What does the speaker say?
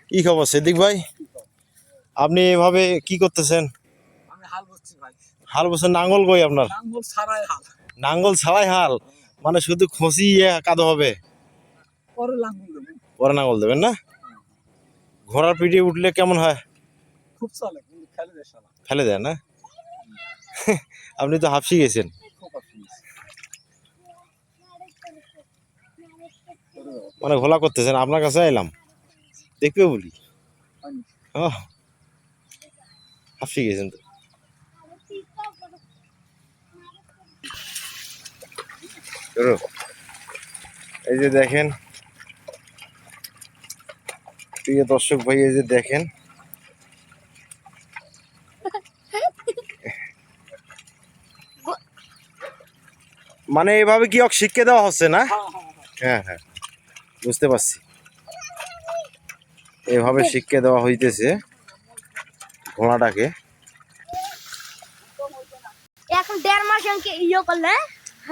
কি খবর সিদ্দিক ভাই? আপনি এভাবে কি করতেছেন? আমি হাল বুঝছি ভাই। হাল বসে নাঙ্গল কই আপনার? নাঙ্গল ছাড়াই হাল। নাঙ্গল ছাড়াই হাল, মানে শুধু খসি কাদো হবে, পরে লাঙ্গল দেবেন। পরে নাঙ্গল দেবেন না? ঘোড়ার পিঠে উঠলে কেমন হয়? খুব চলে কিন্তু ফেলে দেয় শালা। ফেলে দেয় না? আপনি তো হাফসি গেছেন। খুব অসুবিধা। মানে ঘোলা করতেছেন, আপনার কাছে এলাম দেখবে বলি। হাফসি গেছেন তো। এই যে দেখেন প্রিয় দর্শক ভাই, এই যে দেখেন মানে এভাবে কি শিক্ষা দেওয়া হচ্ছে না? হ্যাঁ হ্যাঁ, বুঝতে পারছি, এভাবে শিক্ষা দেওয়া হইতেছে ঘোড়াটাকে। এখন 1.5 মাস ইয়ে করলে